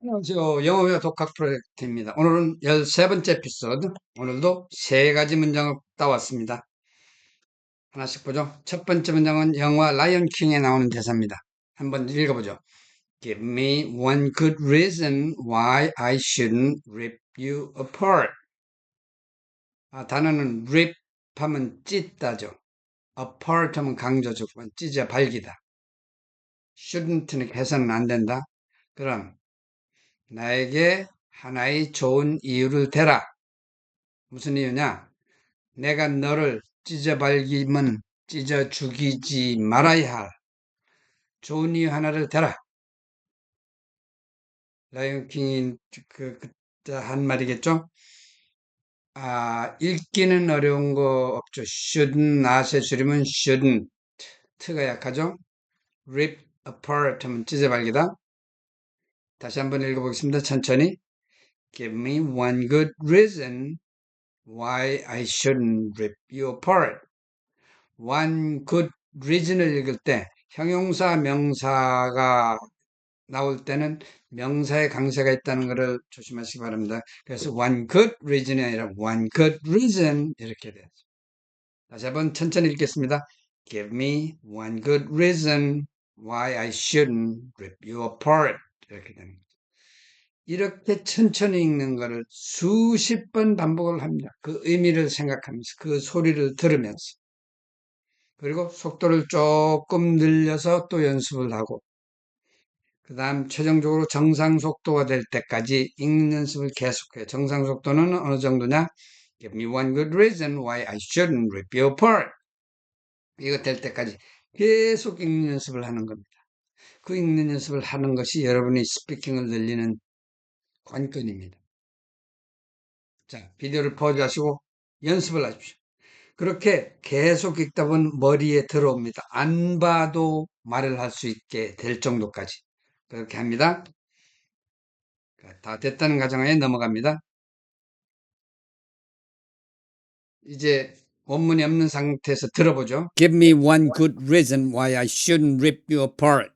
안녕하세요. 영어회화 독학 프로젝트입니다. 오늘은 13번째 에피소드. 오늘도 세 가지 문장을 따왔습니다. 하나씩 보죠. 첫 번째 문장은 영화 라이언 킹에 나오는 대사입니다. 한번 읽어보죠. Give me one good reason why I shouldn't rip you apart. 단어는 rip 하면 찢다죠. apart 하면 강조죠. 찢어 발기다. shouldn't 해서는 안 된다. 그럼 나에게 하나의 좋은 이유를 대라. 무슨 이유냐? 내가 너를 찢어발기면 찢어 죽이지 말아야 할 좋은 이유 하나를 대라. 라이언킹이 그때 한 말이겠죠? 읽기는 어려운 거 없죠. shouldn't, not의 줄이면 shouldn't. t가 약하죠? rip apart 하면 찢어발기다. 다시 한번 읽어보겠습니다. 천천히. Give me one good reason why I shouldn't rip you apart. one good reason을 읽을 때 형용사, 명사가 나올 때는 명사의 강세가 있다는 것을 조심하시기 바랍니다. 그래서 one good reason이 아니라 one good reason 이렇게 돼요. 다시 한번 천천히 읽겠습니다. Give me one good reason why I shouldn't rip you apart. 이렇게 됩니다. 이렇게 천천히 읽는 것을 수십 번 반복을 합니다. 그 의미를 생각하면서 그 소리를 들으면서 그리고 속도를 조금 늘려서 또 연습을 하고 그 다음 최종적으로 정상 속도가 될 때까지 읽는 연습을 계속해요. 정상 속도는 어느 정도냐? Give me one good reason why I shouldn't rip you apart. 이거 될 때까지 계속 읽는 연습을 하는 겁니다. 그 읽는 연습을 하는 것이 여러분이 스피킹을 늘리는 관건입니다. 자, 비디오를 포즈하시고 연습을 하십시오. 그렇게 계속 읽다 보면 머리에 들어옵니다. 안 봐도 말을 할 수 있게 될 정도까지. 그렇게 합니다. 다 됐다는 가정하에 넘어갑니다. 이제 원문이 없는 상태에서 들어보죠. Give me one good reason why I shouldn't rip you apart.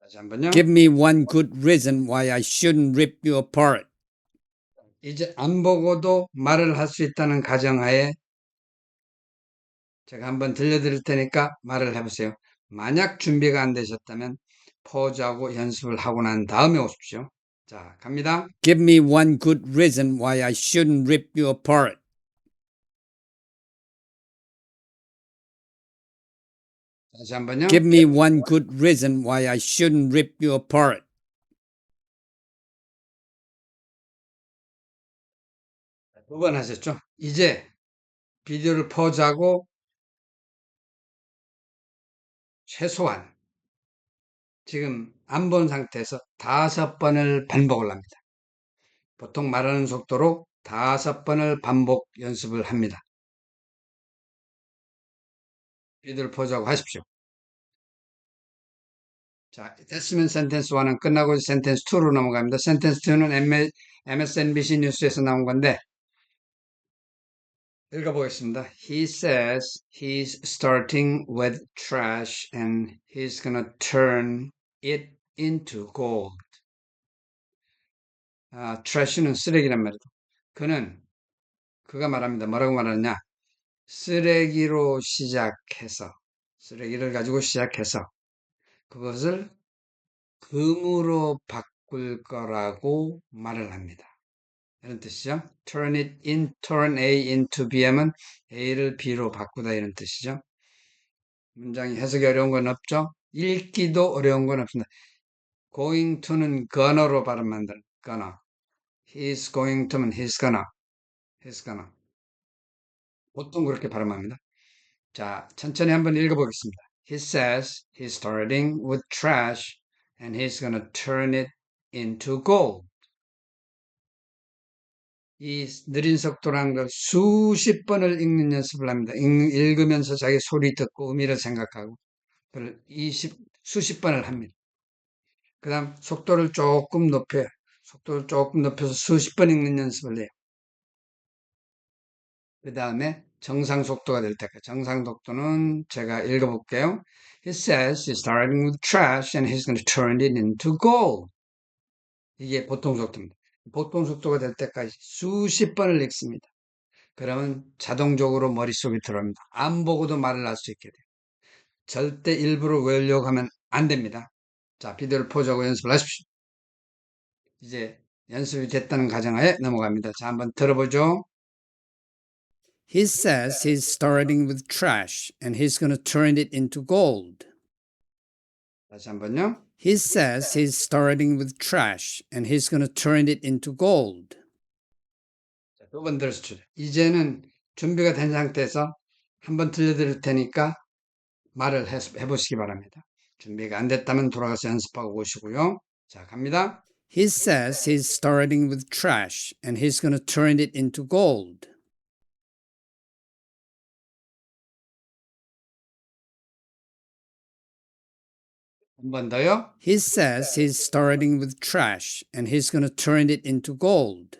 다시 한번요. Give me one good reason why I shouldn't rip you apart. 이제 안 보고도 말을 할 수 있다는 가정하에 제가 한번 들려드릴 테니까 말을 해보세요. 만약 준비가 안 되셨다면 포즈하고 연습을 하고 난 다음에 오십시오. 자, 갑니다. Give me one good reason why I shouldn't rip you apart. 다시 한번요. Give me one good reason why I shouldn't rip you apart. 두 번 하셨죠? 이제 비디오를 포즈하고 최소한 지금 안 본 상태에서 5번을 반복을 합니다. 보통 말하는 속도로 5번을 반복 연습을 합니다. 비디오를 포즈하고 하십시오. 자, 됐으면 센텐스 1은 끝나고 센텐스 2로 넘어갑니다. 센텐스 2는 MSNBC 뉴스에서 나온 건데 읽어보겠습니다. He says he's starting with trash and he's gonna turn it into gold. trash는 쓰레기란 말이죠. 그가 말합니다. 뭐라고 말하느냐? 쓰레기로 시작해서, 쓰레기를 가지고 시작해서 그것을 금으로 바꿀 거라고 말을 합니다. 이런 뜻이죠. turn A into B 하면 A를 B로 바꾸다 이런 뜻이죠. 문장이 해석이 어려운 건 없죠. 읽기도 어려운 건 없습니다. going to는 gonna로 발음한다. gonna. he's going to면 he's gonna. he's gonna. 보통 그렇게 발음합니다. 자, 천천히 한번 읽어보겠습니다. He says he's starting with trash and he's gonna turn it into gold. 이 느린 속도라는 걸 수십 번을 읽는 연습을 합니다. 읽으면서 자기 소리 듣고 의미를 생각하고 그걸 수십 번을 합니다. 그 다음 속도를 조금 높여요. 속도를 조금 높여서 수십 번 읽는 연습을 해요. 그 다음에 정상 속도가 될 때까지. 정상 속도는 제가 읽어볼게요. He says he's starting with trash and he's going to turn it into gold. 이게 보통 속도입니다. 보통 속도가 될 때까지 수십 번을 읽습니다. 그러면 자동적으로 머릿속에 들어옵니다. 안 보고도 말을 할 수 있게 돼요. 절대 일부러 외우려고 하면 안 됩니다. 자, 비디오를 포즈하고 연습을 하십시오. 이제 연습이 됐다는 가정하에 넘어갑니다. 자, 한번 들어보죠. He says he's starting with trash and he's going to turn it into gold. 다시 한번요. He says he's starting with trash and he's going to turn it into gold. 두 번 들으시죠. 이제는 준비가 된 상태에서 한번 들려드릴 테니까 말을 해보시기 바랍니다. 준비가 안 됐다면 돌아가서 연습하고 오시고요. 자, 갑니다. He says he's starting with trash and he's going to turn it into gold. 한 번 더요. He says he's starting with trash and he's going to turn it into gold.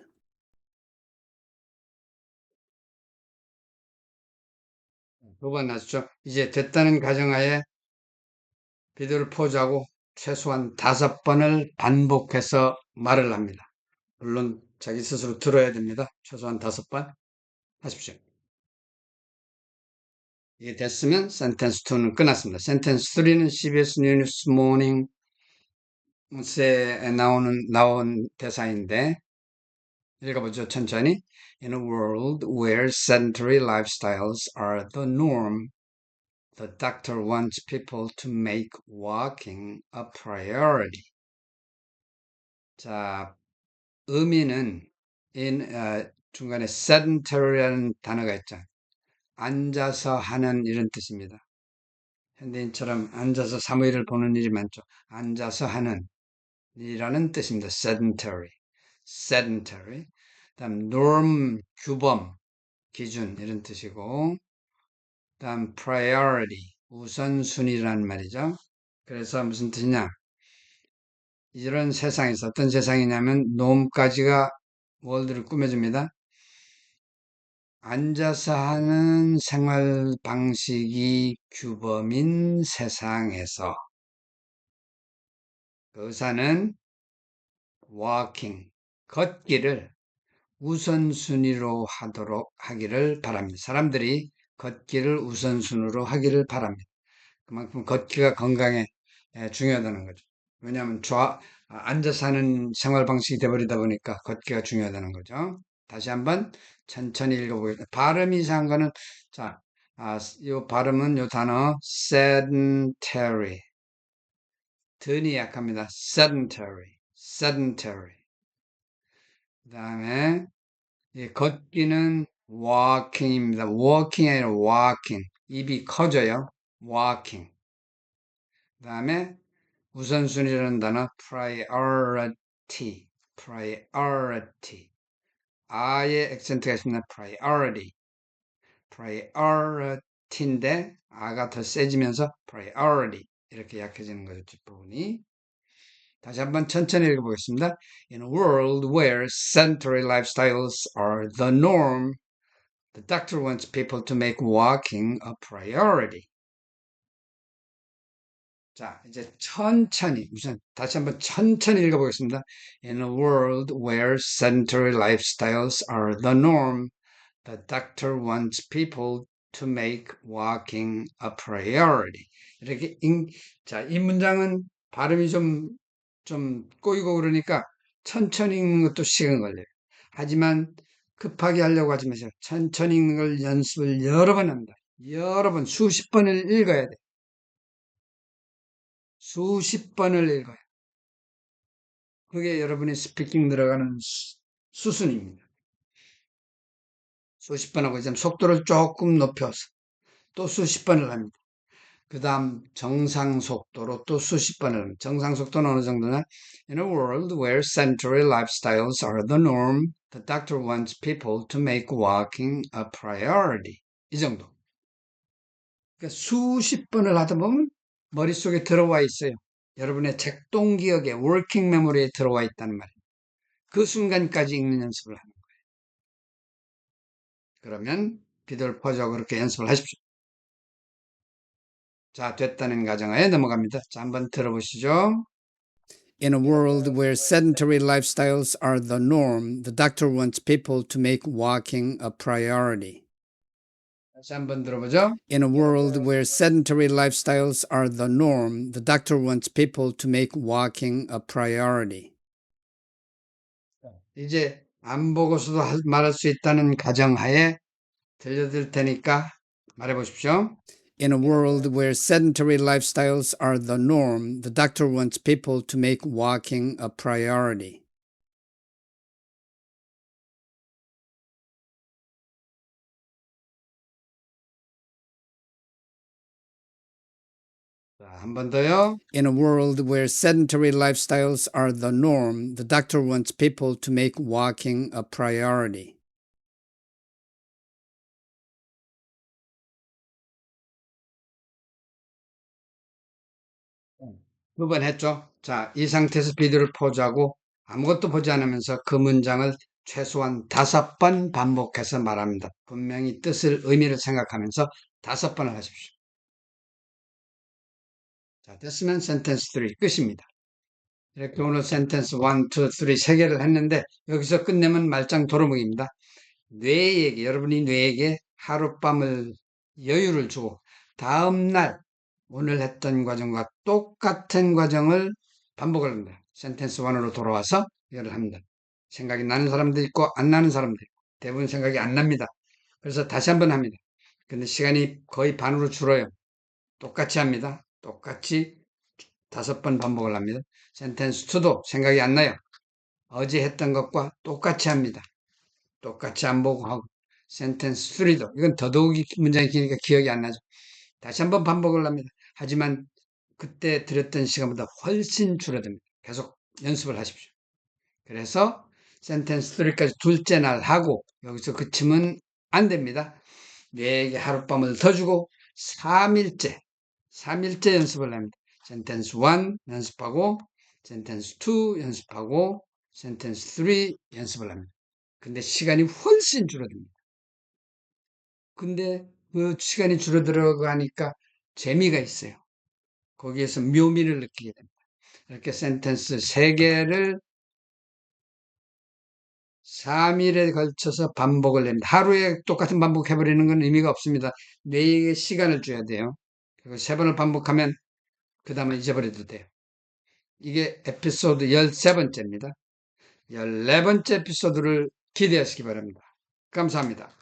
두 번 하시죠. 이제 됐다는 가정하에 비디오를 포즈하고 최소한 5번을 반복해서 말을 합니다. 물론 자기 스스로 들어야 됩니다. 최소한 5번 하십시오. 이게 됐으면 센텐스 2는 끝났습니다. 센텐스 3는 CBS 뉴스 모닝스에 나온 대사인데 읽어보죠. 천천히. In a world where sedentary lifestyles are the norm, the doctor wants people to make walking a priority. 자, 의미는 중간에 sedentary라는 단어가 있죠. 앉아서 하는 이런 뜻입니다. 현대인처럼 앉아서 사무엘을 보는 일이 많죠. 앉아서 하는 이라는 뜻입니다. sedentary. sedentary. 다음 norm, 규범, 기준 이런 뜻이고 다음 priority, 우선순위라는 말이죠. 그래서 무슨 뜻이냐? 이런 세상에서 어떤 세상이냐면 놈까지가 월드를 꾸며줍니다. 앉아서 하는 생활 방식이 규범인 세상에서 그 의사는 walking, 걷기를 우선순위로 하기를 바랍니다. 사람들이 걷기를 우선순위로 하기를 바랍니다. 그만큼 걷기가 건강에 중요하다는 거죠. 왜냐하면 앉아서 하는 생활 방식이 돼버리다 보니까 걷기가 중요하다는 거죠. 다시 한번 천천히 읽어보겠습니다. 발음이 이상한 거는 자, 요 발음은 요 단어 sedentary 든이 약합니다. sedentary sedentary 그 다음에 걷기는 walking입니다. walking이 아니라 walking 입이 커져요. walking 그 다음에 우선순위라는 단어 priority priority 아의 액센트가 있습니다. priority priority인데 아가 더 세지면서 priority 이렇게 약해지는 거죠. 뒷부분이 다시 한번 천천히 읽어보겠습니다. In a world where sedentary lifestyles are the norm, the doctor wants people to make walking a priority. 자, 이제 천천히, 우선 다시 한번 천천히 읽어보겠습니다. In a world where sedentary lifestyles are the norm, the doctor wants people to make walking a priority. 이렇게, 자, 이 문장은 발음이 좀 꼬이고 그러니까 천천히 읽는 것도 시간 걸려요. 하지만 급하게 하려고 하지 마세요. 천천히 읽는 걸 연습을 여러 번 합니다. 여러 번, 수십 번을 읽어야 돼. 수십 번을 읽어요. 그게 여러분의 스피킹 들어가는 수순입니다. 수십 번 하고 이제 속도를 조금 높여서 또 수십 번을 합니다. 그 다음 정상 속도로 또 수십 번을 합니다. 정상 속도는 어느 정도냐? In a world where sedentary lifestyles are the norm, the doctor wants people to make walking a priority. 이 정도. 그러니까 수십 번을 하다 보면 머릿속에 들어와 있어요. 여러분의 책동 기억에 워킹 메모리에 들어와 있다는 말이에요. 그 순간까지 읽는 연습을 하는 거예요. 그러면 비디오를 포즈하고 그렇게 연습을 하십시오. 자, 됐다는 가정하에 넘어갑니다. 자, 한번 들어보시죠. In a world where sedentary lifestyles are the norm, the doctor wants people to make walking a priority. 다시 한번 들어보죠. In a world where sedentary lifestyles are the norm, the doctor wants people to make walking a priority. 이제 안 보고서도 말할 수 있다는 가정하에 들려드릴 테니까 말해 보십시오. In a world where sedentary lifestyles are the norm, the doctor wants people to make walking a priority. 한 번 더요. In a world where sedentary lifestyles are the norm, the doctor wants people to make walking a priority. 두 번 했죠. 자, 이 상태에서 비디오를 포즈하고 아무것도 보지 않으면서 그 문장을 최소한 5번 반복해서 말합니다. 분명히 뜻을, 의미를 생각하면서 5번을 하십시오. 자, 됐으면 센텐스 3 끝입니다. 이렇게 오늘 센텐스 1, 2, 3 3개를 했는데 여기서 끝내면 말짱 도루묵입니다. 뇌에게, 여러분이 뇌에게 하룻밤을 여유를 주고 다음날 오늘 했던 과정과 똑같은 과정을 반복을 합니다. 센텐스 1으로 돌아와서 이걸 합니다. 생각이 나는 사람도 있고 안 나는 사람도 있고 대부분 생각이 안 납니다. 그래서 다시 한번 합니다. 근데 시간이 거의 반으로 줄어요. 똑같이 합니다. 똑같이 5번 반복을 합니다. 센텐스 2도 생각이 안 나요. 어제 했던 것과 똑같이 합니다. 똑같이 안 보고 하고 센텐스 3도 이건 더더욱이 문장이 기니까 기억이 안 나죠. 다시 한번 반복을 합니다. 하지만 그때 들었던 시간보다 훨씬 줄어듭니다. 계속 연습을 하십시오. 그래서 센텐스 3까지 둘째 날 하고 여기서 그치면 안 됩니다. 뇌에게 하룻밤을 더 주고 3일째 연습을 합니다. 센텐스 1 연습하고 센텐스 2 연습하고 센텐스 3 연습을 합니다. 근데 시간이 훨씬 줄어듭니다. 근데 그 시간이 줄어들어가니까 재미가 있어요. 거기에서 묘미를 느끼게 됩니다. 이렇게 센텐스 3개를 3일에 걸쳐서 반복을 합니다. 하루에 똑같은 반복해버리는 건 의미가 없습니다. 뇌에게 시간을 줘야 돼요. 그리고 3번을 반복하면 그 다음에 잊어버려도 돼요. 이게 에피소드 13번째입니다. 14번째 에피소드를 기대하시기 바랍니다. 감사합니다.